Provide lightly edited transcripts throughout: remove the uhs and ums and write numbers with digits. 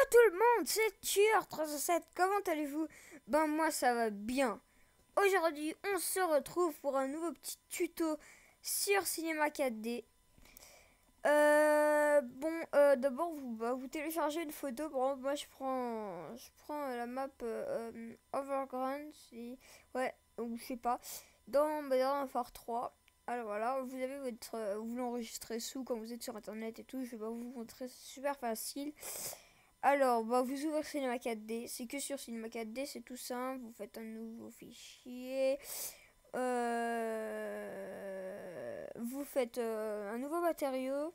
tout le monde, c'est Tueur307, comment allez-vous? Ben moi ça va bien. Aujourd'hui on se retrouve pour un nouveau petit tuto sur Cinema 4D. D'abord vous téléchargez une photo. Par exemple moi je prends la map Overground, ouais, ou je sais pas, dans un phare 3. Alors voilà, vous avez vous l'enregistrez sous quand vous êtes sur internet et tout. Je vais pas vous montrer, c'est super facile. Alors, vous ouvrez Cinema 4D, c'est que sur Cinema 4D, c'est tout simple, vous faites un nouveau fichier, vous faites un nouveau matériau,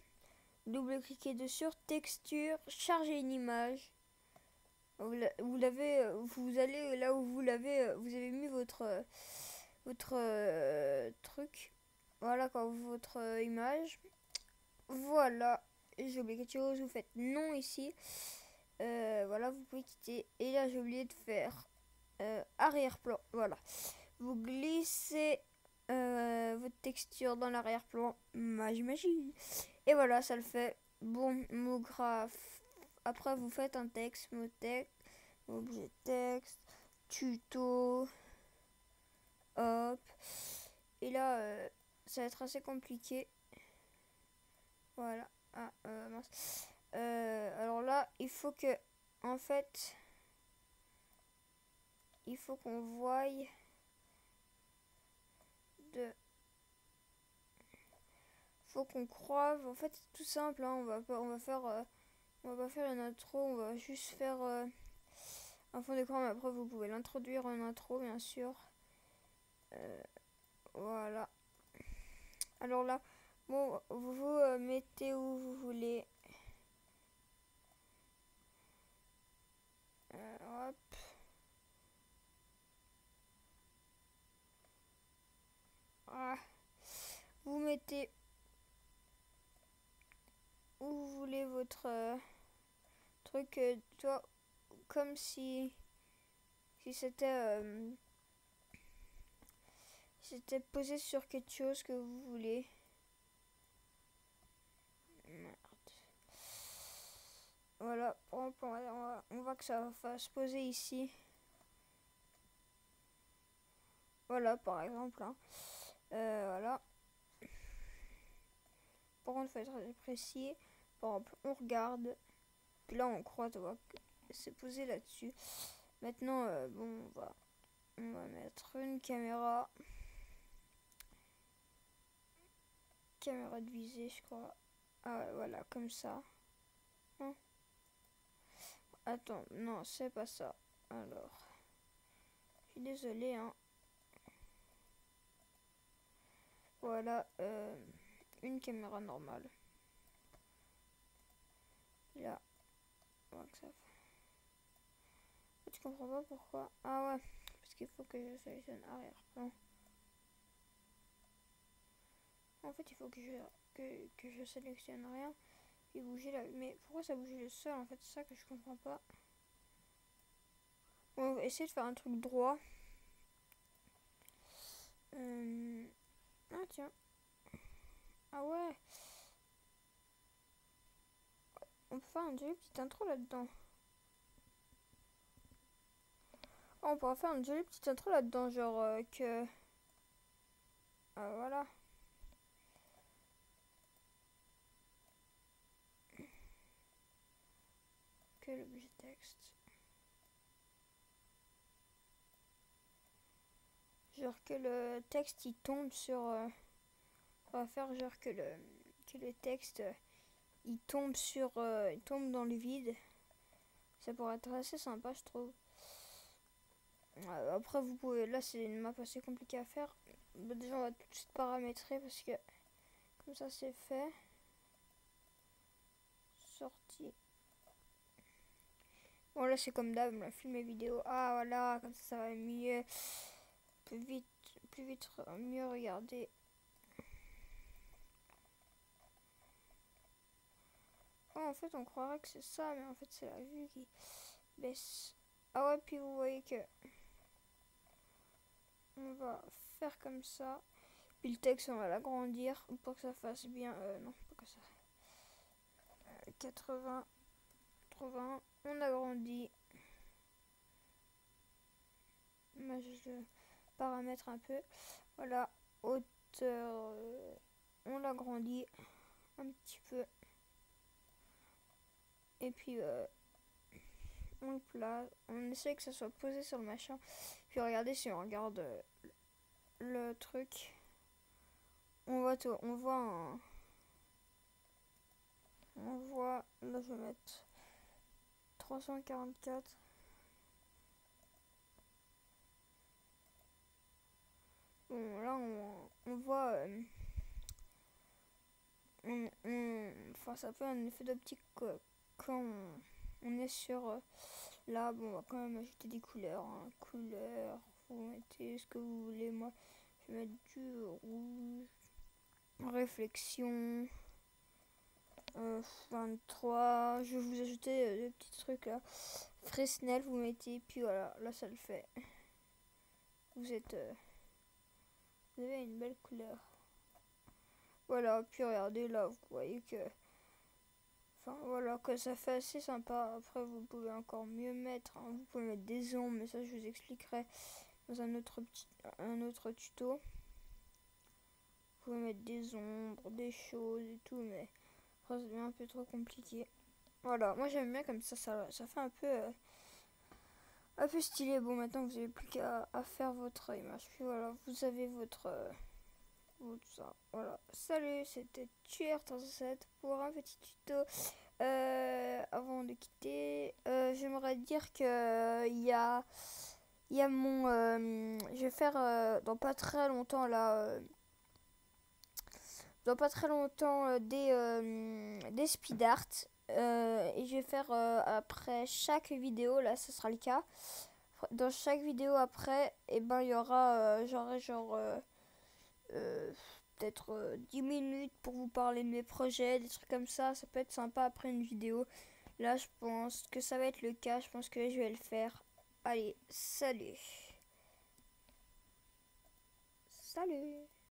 double-cliquez dessus, texture, chargez une image, vous allez là où vous avez mis votre truc, voilà quoi, votre image, voilà, j'ai oublié quelque chose, vous faites non ici. Voilà, vous pouvez quitter. Et là, j'ai oublié de faire arrière-plan. Voilà. Vous glissez votre texture dans l'arrière-plan. Magie. Et voilà, ça le fait. Bon, mot graphe. Après, vous faites un texte, mot texte, objet texte, tuto. Hop. Et là, ça va être assez compliqué. Voilà. Ah, mince. Alors là, il faut que, en fait, il faut qu'on voie faut qu'on croive. En fait, c'est tout simple. Hein. On va pas faire une intro. On va juste faire un fond d'écran. Mais après, vous pouvez l'introduire en intro, bien sûr. Voilà. Alors là, bon, vous mettez où vous voulez. Hop. Ah. Vous mettez où vous voulez votre truc, toi, comme si c'était posé sur quelque chose que vous voulez. Merde. Voilà, par exemple, on va que ça va se poser ici. Voilà, par exemple. Hein. Voilà. Par contre, il faut être précis. Par exemple, on regarde. Puis là, on croit, tu vois, que c'est posé là-dessus. Maintenant, bon, on va mettre une caméra. Caméra de visée, je crois. Ah ouais, voilà, comme ça. Hein? Attends, non, c'est pas ça. Alors, je suis désolée, hein. Voilà, une caméra normale. Là, on voit que ça fait. Tu comprends pas pourquoi? Ah ouais, parce qu'il faut que je sélectionne arrière-plan. En fait, il faut que je sélectionne rien et bouger là. Mais pourquoi ça bouge le sol? En fait, c'est ça que je comprends pas. Bon, on va essayer de faire un truc droit. Ah tiens. Ah ouais. On peut faire une jolie petite intro là-dedans. Oh, on pourra faire une jolie petite intro là-dedans, genre que... Ah voilà. Que l'objet texte. Genre que le texte il tombe sur... on va faire genre que le texte il tombe il tombe dans le vide. Ça pourrait être assez sympa, je trouve. Après, vous pouvez. Là, c'est une map assez compliquée à faire. Bah, déjà, on va tout de suite paramétrer parce que comme ça, c'est fait. Sortie. Bon, là, c'est comme d'hab, on a filmé vidéo. Ah, voilà, comme ça va mieux. Plus vite, mieux regarder. Oh, en fait, on croirait que c'est ça, mais en fait, c'est la vue qui baisse. Ah ouais, puis vous voyez que on va faire comme ça. Puis le texte, on va l'agrandir pour que ça fasse bien. Non, pas que ça. 80 80. On agrandit. Moi, je paramètre un peu. Voilà, hauteur, on l'agrandit un petit peu. Et puis on le place, on essaie que ça soit posé sur le machin. Puis regardez, si on regarde le truc, on voit tout, on voit là je vais mettre 344. Bon, là on voit enfin ça fait un effet d'optique quand on est sur là. Bon, on va quand même ajouter des couleurs, hein. Couleurs, vous mettez ce que vous voulez. Moi je vais mettre du rouge, réflexion, 23. Je vais vous ajouter des petits trucs là, Fresnel vous mettez, puis voilà, là ça le fait. Vous avez une belle couleur. Voilà, puis regardez là, vous voyez que enfin voilà, que ça fait assez sympa. Après vous pouvez encore mieux mettre, hein. Vous pouvez mettre des ombres, mais ça je vous expliquerai dans un autre tuto. Vous pouvez mettre des ombres, des choses et tout, mais après ça devient un peu trop compliqué. Voilà, moi j'aime bien comme ça fait un peu stylé. Bon, maintenant vous n'avez plus qu'à faire votre image. Puis voilà, vous avez votre ça. Voilà. Salut, c'était Tuer107 pour un petit tuto. Avant de quitter, j'aimerais dire que il y a mon je vais faire dans pas très longtemps là des speed art, et je vais faire après chaque vidéo, là ce sera le cas. Dans chaque vidéo après, et ben il y aura peut-être 10 minutes pour vous parler de mes projets, des trucs comme ça peut être sympa après une vidéo. Là je pense que ça va être le cas, je pense que je vais le faire. Allez, salut.